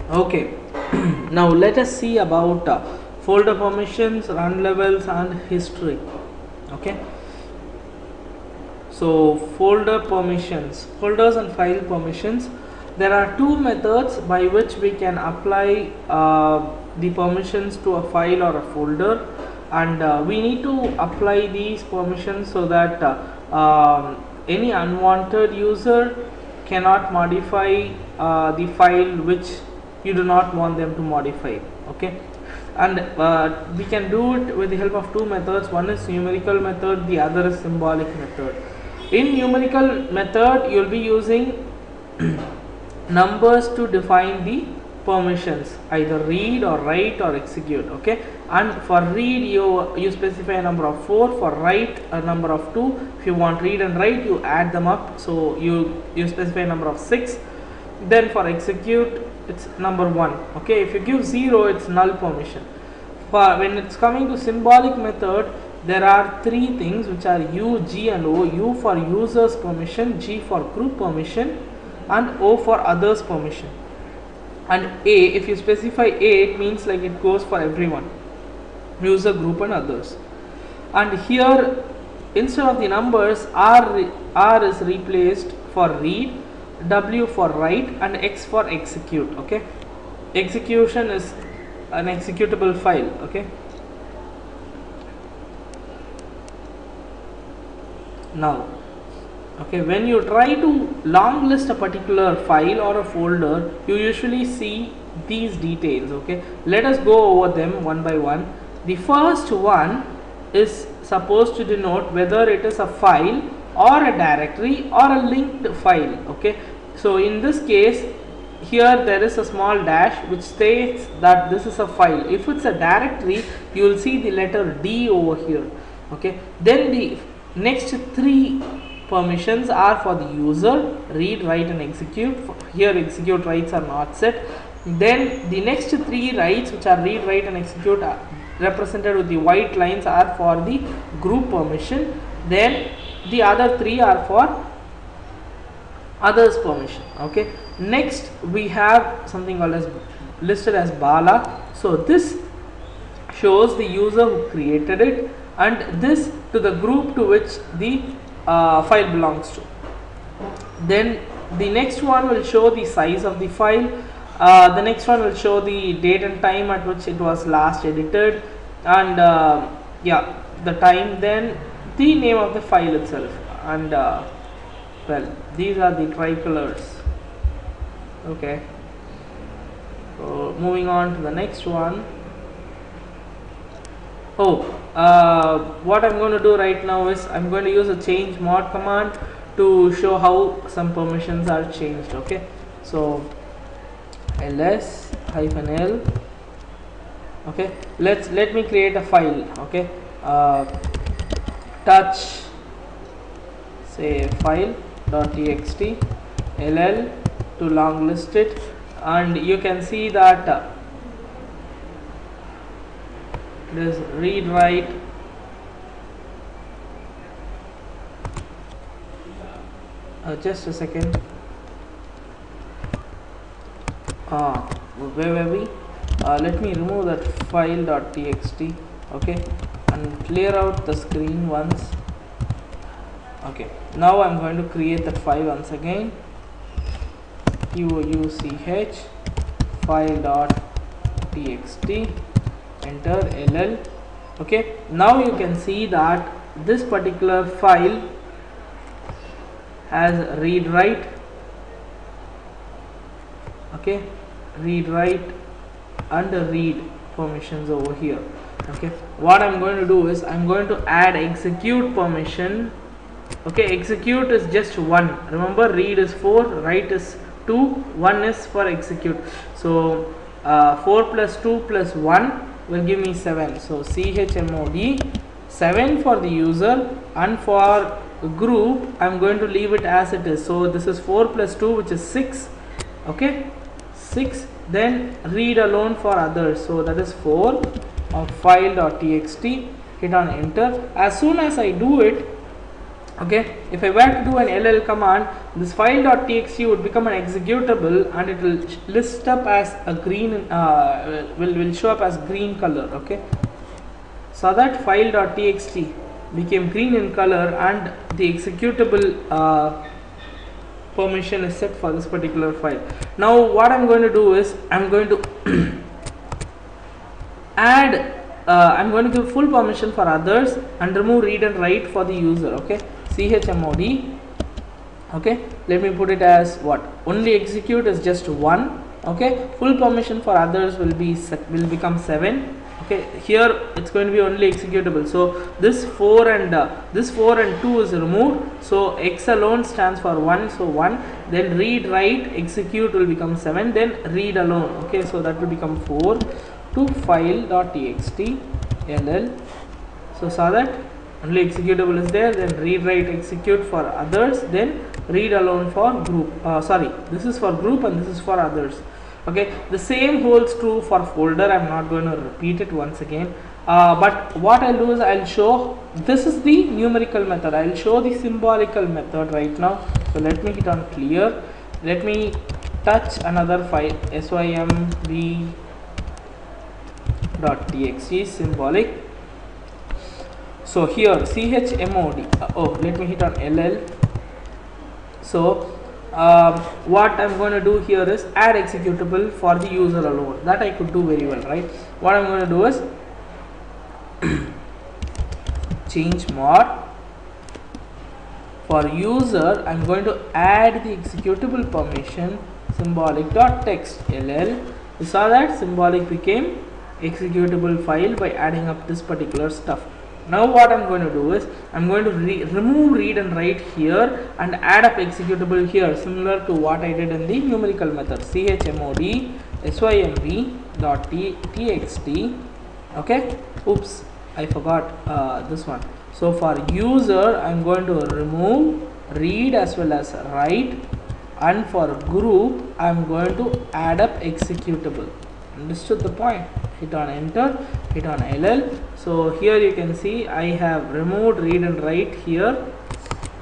Okay, now let us see about folder permissions, run levels, and history. Okay, so folder permissions, folders and file permissions. There are two methods by which we can apply the permissions to a file or a folder, and we need to apply these permissions so that any unwanted user cannot modify the file which you do not want them to modify. Okay, and we can do it with the help of two methods. One is numerical method, the other is symbolic method. In numerical method you will be using numbers to define the permissions, either read or write or execute. Okay, and for read you specify a number of 4, for write a number of 2. If you want read and write, you add them up, so you specify a number of 6. Then for execute it's number 1. Okay, if you give 0, it's null permission. For when it's coming to symbolic method, there are three things, which are U, G and O. U for users permission, G for group permission, and O for others permission. And A, if you specify A, it means like it goes for everyone, user, group and others. And here instead of the numbers, R is replaced for read, W for write, and X for execute. Okay, execution is an executable file. Okay, now okay, when you try to long list a particular file or a folder, you usually see these details. Okay, let us go over them one by one. The first one is supposed to denote whether it is a file or a directory or a linked file. Okay, so in this case here there is a small dash which states that this is a file. If it's a directory, you will see the letter D over here. Okay, then the next three permissions are for the user, read, write and execute. Here execute rights are not set. Then the next three rights, which are read, write and execute, are represented with the white lines, are for the group permission. Then the other three are for others permission. Okay, next we have something called as listed as Bala. So this shows the user who created it, and this to the group to which the file belongs to. Then the next one will show the size of the file. The next one will show the date and time at which it was last edited, and yeah, the time, then the name of the file itself, and well, these are the tricolors. Okay, so moving on to the next one. What I'm going to do right now is I'm going to use a change mod command to show how some permissions are changed. Okay, so ls-l. Okay, let me create a file. Okay, touch, say file.txt, ll to long list it, and you can see that this read, write, just a second, where were we? Let me remove that file.txt. Okay, and clear out the screen once. Okay, now I'm going to create that file once again. touch file.txt, enter ll. Okay, now you can see that this particular file has read, write. Okay, read, write and read permissions over here. Okay, what I'm going to do is I'm going to add execute permission. Okay, execute is just 1. Remember, read is 4, write is 2, 1 is for execute. So 4 plus 2 plus 1 will give me 7. So chmod 7 for the user, and for group I'm going to leave it as it is. So this is 4 plus 2, which is 6. Okay, 6. Then read alone for others, so that is 4 of file.txt. Hit on enter. As soon as I do it, Okay, if I were to do an ll command, this file.txt would become an executable and it will list up as a green, will show up as green color. Okay, so that file.txt became green in color and the executable permission is set for this particular file. Now what I'm going to do is I'm going to add I'm going to give full permission for others and remove read and write for the user. Okay, chmod. Okay, let me put it as what, only execute is just 1. Okay, full permission for others will become 7. Okay, here it's going to be only executable, so this 4 and 2 is removed, so x alone stands for 1, so 1, then read write execute will become 7, then read alone. Okay, so that will become 4 to file.txt ll. So that only executable is there, then read write execute for others, then read alone for group. This is for group and this is for others. Okay, the same holds true for folder. I'm not going to repeat it once again, but what I'll do is I'll show, this is the numerical method, I'll show the symbolical method right now. So let me hit on clear, let me touch another file, symb.txt symbolic. So here chmod, let me hit on ll. So what I'm going to do here is add executable for the user alone. That I could do very well, right? What I'm going to do is change mod for user. I'm going to add the executable permission symbolic.text ll. You saw that symbolic became executable file by adding up this particular stuff. Now what I'm going to do is I'm going to remove read and write here and add up executable here, similar to what I did in the numerical method, chmod symb.txt. Okay, oops, I forgot this one. So for user I'm going to remove read as well as write, and for group I'm going to add up executable. Understood the point? Hit on enter, hit on ll. So here you can see I have removed read and write here,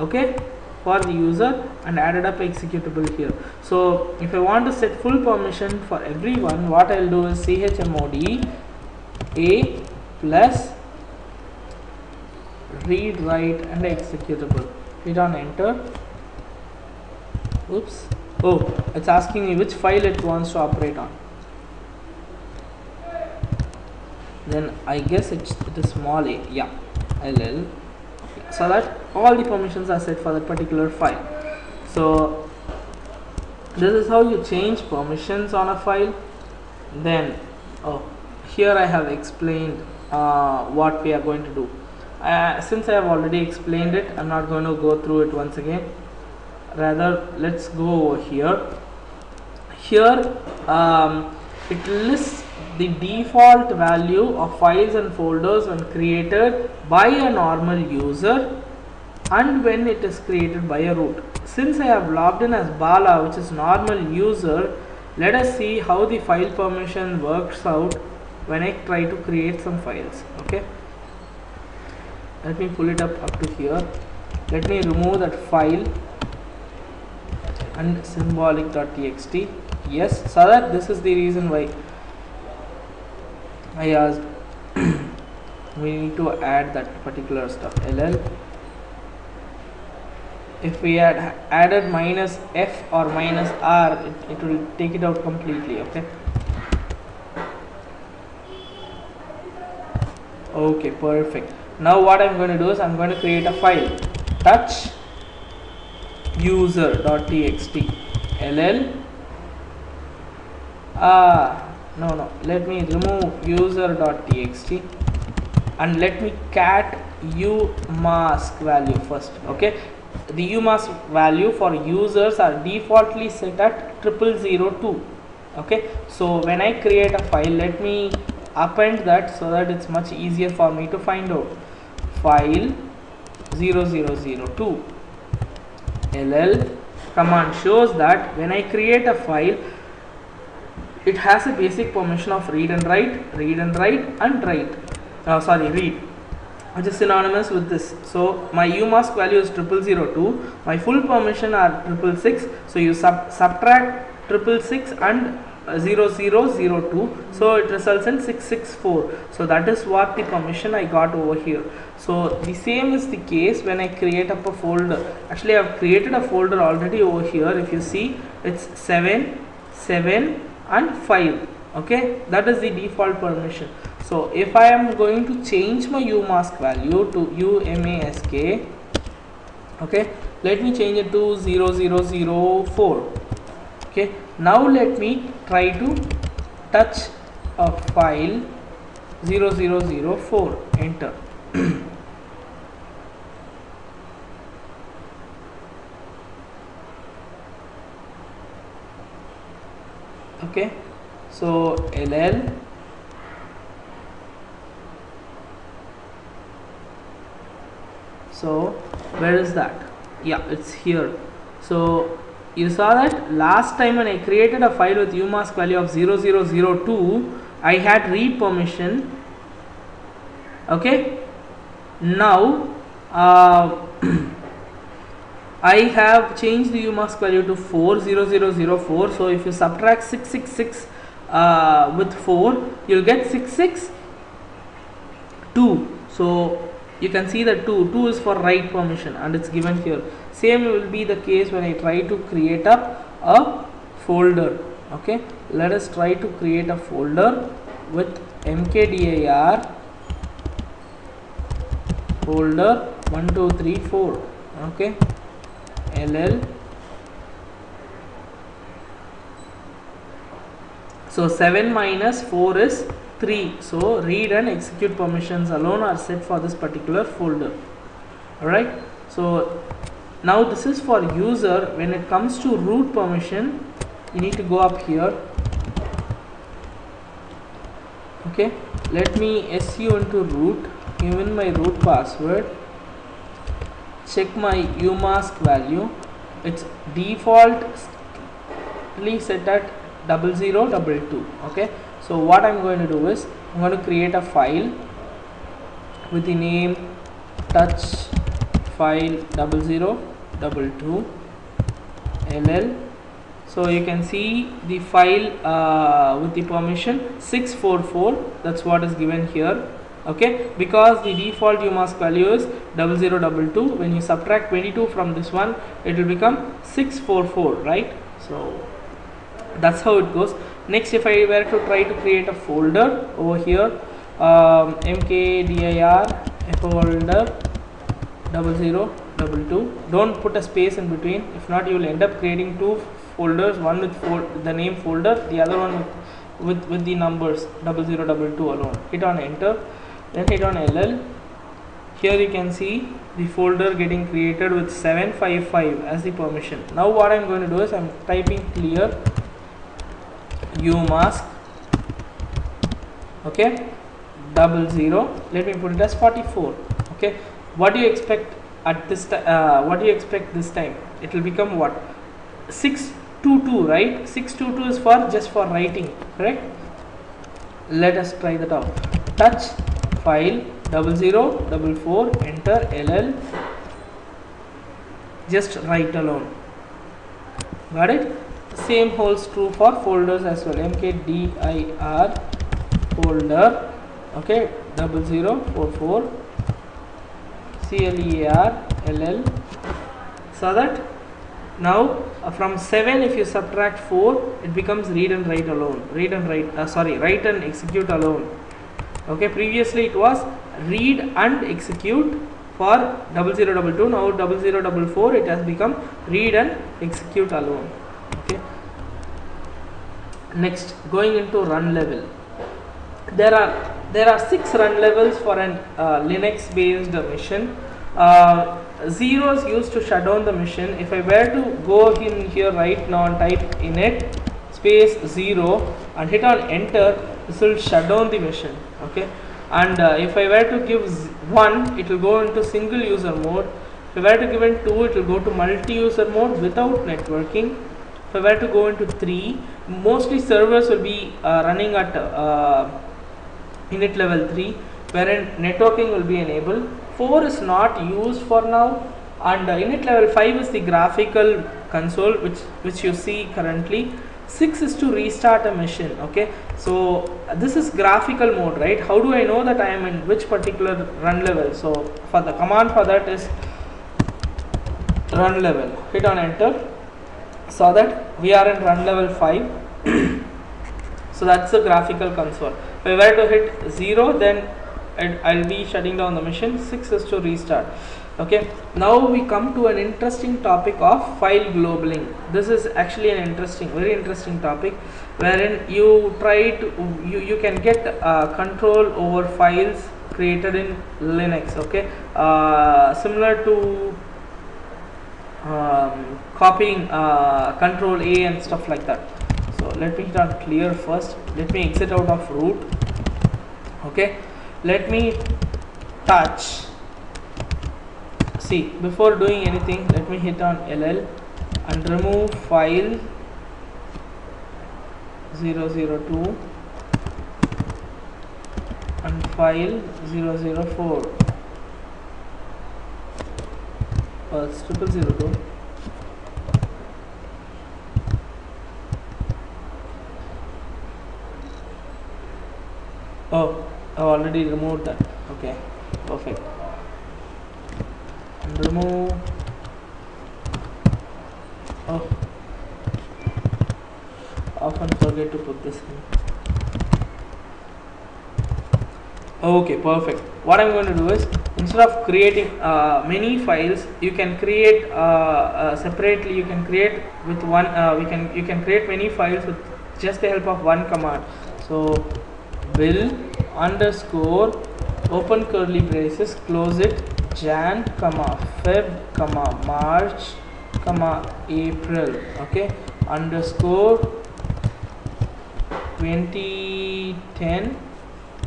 okay, for the user, and added up executable here. So if I want to set full permission for everyone, what I'll do is chmod a plus read write and executable. Hit on enter. Oops, oh, it's asking me which file it wants to operate on. Then I guess it is small a, yeah, ll, so that all the permissions are set for that particular file. So this is how you change permissions on a file. Then here I have explained what we are going to do. Since I have already explained it, I'm not going to go through it once again. Rather, let's go over here. Here it lists the default value of files and folders when created by a normal user and when it is created by a root. Since I have logged in as Bala, which is normal user, let us see how the file permission works out when I try to create some files. Okay, let me pull it up to here. Let me remove that file and symbolic.txt. Yes, so that this is the reason why I asked we need to add that particular stuff, ll. If we had added minus f or minus r, it will take it out completely. Okay, okay, perfect. Now what I'm going to do is I'm going to create a file, touch user.txt ll. No, let me remove user.txt and let me cat umask value first. Okay, the umask value for users are defaultly set at 0002. Okay, so when I create a file, let me append that so that it's much easier for me to find out. File 0002 ll command shows that when I create a file, it has a basic permission of read and write, read. which is synonymous with this. So my umask value is 0002, my full permission are 666, so you subtract 666 and 0002, so it results in 664. So that is what the permission I got over here. So the same is the case when I create up a folder. Actually I have created a folder already over here. If you see, it's 7, 7 and 5. Okay, that is the default permission. So if I am going to change my umask value to umask, okay, let me change it to 0004. Okay, now let me try to touch a file 0004, enter. Okay, so ll, so where is that? Yeah, it's here. So you saw that last time when I created a file with umask value of 0002, I had read permission. Okay, now I have changed the umask value to 40004. So if you subtract 666 with 4, you'll get 662. So you can see that 2 is for write permission and it's given here. Same will be the case when I try to create up a folder. Okay, let us try to create a folder with mkdir folder 1 2 3 4. Okay, ll, so 7 minus 4 is 3, so read and execute permissions alone are set for this particular folder. Alright, so now this is for user. When it comes to root permission, you need to go up here. Okay, let me su into root, give in my root password, check my umask value. It's defaultly set at 0022. Okay, so what I'm going to do is I'm going to create a file with the name touch file 0022 ll. So you can see the file with the permission 644, that's what is given here. Okay, because the default umask value is 0022, when you subtract 22 from this one, it will become 644, right? So that's how it goes. Next, if I were to try to create a folder over here, mkdir folder 0022, don't put a space in between, if not you will end up creating two folders, one with the name folder, the other one with the numbers 0022 alone. Hit on enter, then hit on ll. Here you can see the folder getting created with 755 as the permission. Now what I'm going to do is I'm typing clear umask, okay, 00, let me put it as 44. Okay, what do you expect at this what do you expect this time? It will become what? 622, right? 622 is for just for writing, correct? Let us try that out. Touch file 0044, enter ll, just write alone. Got it? Same holds true for folders as well. mkdir folder, okay, 0044 clear ll. So that now from 7, if you subtract 4, it becomes read and write alone. Read and write, write and execute alone. Okay, previously it was read and execute for 0022. Now 0044, it has become read and execute alone. Okay. Next, going into run level. There are 6 run levels for an Linux based machine. 0 is used to shut down the machine. If I were to go in here right now and type init space 0 and hit on enter, this will shut down the machine. Okay, and if I were to give 1, it will go into single user mode. If I were to give it 2, it will go to multi-user mode without networking. If I were to go into 3, mostly servers will be running at init level 3. wherein networking will be enabled. 4 is not used for now, and init level 5 is the graphical console which you see currently. 6 is to restart a machine. Okay, so this is graphical mode, right? How do I know that I am in which particular run level? So for the command for that is run level. Hit on enter, so that we are in run level 5. So that's the graphical console. If I were to hit 0, then I'll be shutting down the machine. 6 is to restart. Okay, now we come to an interesting topic of file globaling. This is actually an very interesting topic, wherein you try to you can get control over files created in Linux. Okay, similar to copying control A and stuff like that. So let me hit on clear first. Let me exit out of root. Okay, let me touch. See, before doing anything, let me hit on LL and remove file 002 and file 004. It's 0002. Oh, I've already removed that. Okay, perfect. And remove. Oh, often forget to put this in. Okay, perfect. What I'm going to do is, instead of creating many files, you can create separately. You can create with one. You can create many files with just the help of one command. So bill underscore open curly braces, close it, Jan comma Feb comma March comma April. Okay, underscore 2010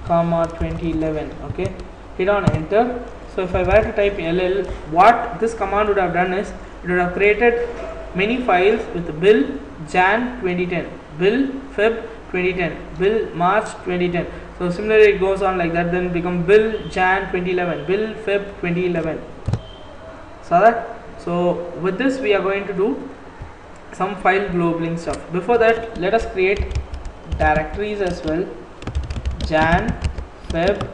comma 2011. Okay, hit on enter. So if I were to type LL, what this command would have done is, it would have created many files with bill Jan 2010, bill Feb 2010, bill March 2010. So similarly it goes on like that, then become bill Jan 2011, bill Feb 2011. Saw that? So with this we are going to do some file globaling stuff. Before that, let us create directories as well. Jan, Feb,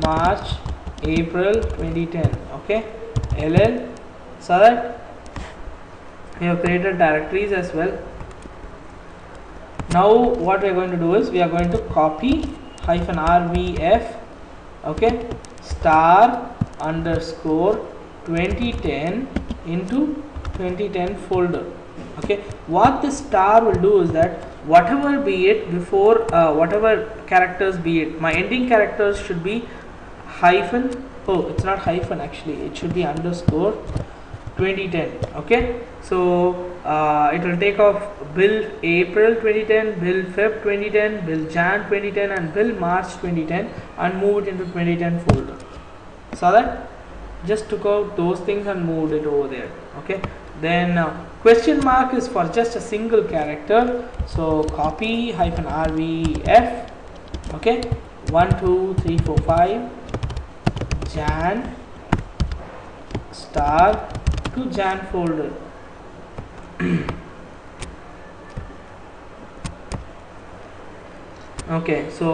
March, April 2010. Okay, LL. Saw that? We have created directories as well. Now what we are going to do is, we are going to copy -rvf, okay, star underscore 2010 into 2010 folder. Okay, what this star will do is that whatever be it before, whatever characters be it, my ending characters should be hyphen. Oh, it's not hyphen actually, it should be underscore 2010. Okay, so it will take off bill April 2010, bill Feb 2010, bill Jan 2010 and bill March 2010 and move it into 2010 folder. Saw that? Just took out those things and moved it over there. Okay, then question mark is for just a single character, so copy -rvf, okay, 1 2 3 4 5 Jan star to Jan folder. Okay, so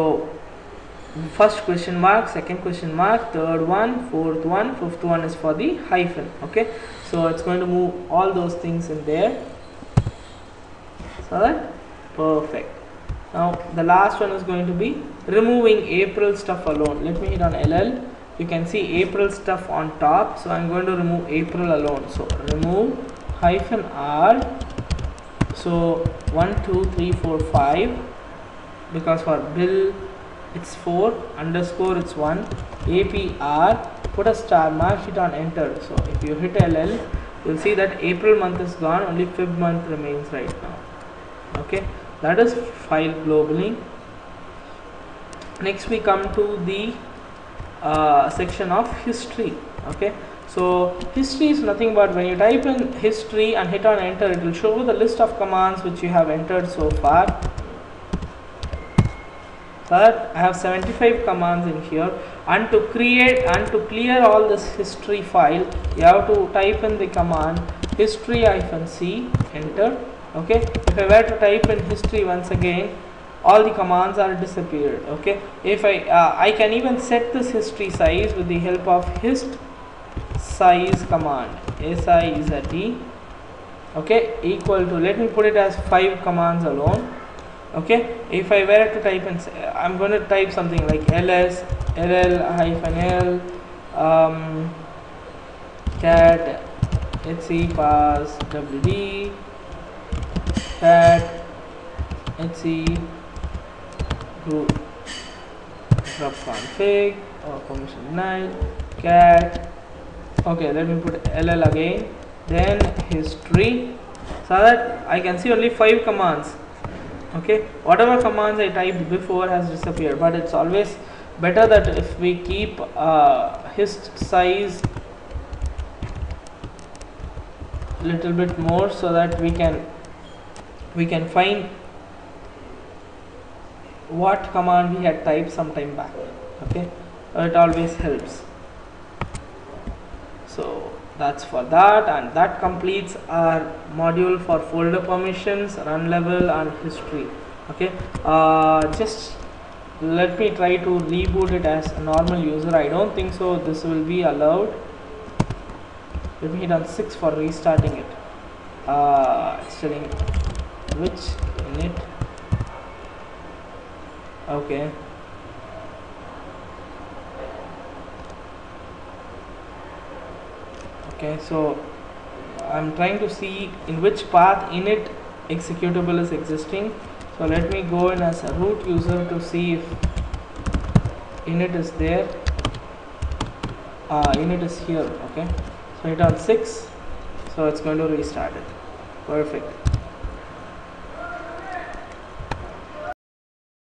first question mark, second question mark, third one, fourth one, fifth one is for the hyphen. Okay, so it's going to move all those things in there. So that perfect. Now the last one is going to be removing April stuff alone. Let me hit on LL. You can see April stuff on top, so I'm going to remove April alone. So remove -r. So 1 2 3 4 5, because for bill it's 4, underscore it's 1, APR, put a star mark, hit on enter. So if you hit LL, you'll see that April month is gone, only Feb month remains right now. Okay, that is file globaling. Next we come to the section of history. Okay, so history is nothing but when you type in history and hit on enter, it will show the list of commands which you have entered so far. So that I have 75 commands in here, and to clear all this history file, you have to type in the command history-c, enter. Okay, if I were to type in history once again, all the commands are disappeared. Okay, if I can even set this history size with the help of hist size command, size, okay, equal to, let me put it as 5 commands alone. Okay, if I were to type in, I'm going to type something like ls ll-l cat etc pass wd cat etc group drop config or permission denied cat. Okay, let me put ll again, then history, so that I can see only 5 commands. Okay, whatever commands I typed before has disappeared, but it's always better that if we keep hist size little bit more, so that we can find what command we had typed some time back. Okay, it always helps. So that's for that, and that completes our module for folder permissions, run level and history. Okay, just let me try to reboot it as a normal user. I don't think so this will be allowed. Let me hit on 6 for restarting it. It's telling which init. Okay, okay, so I'm trying to see in which path init executable is existing. So let me go in as a root user to see if init is there. Init is here. Okay, so hit on 6, so it's going to restart it. Perfect.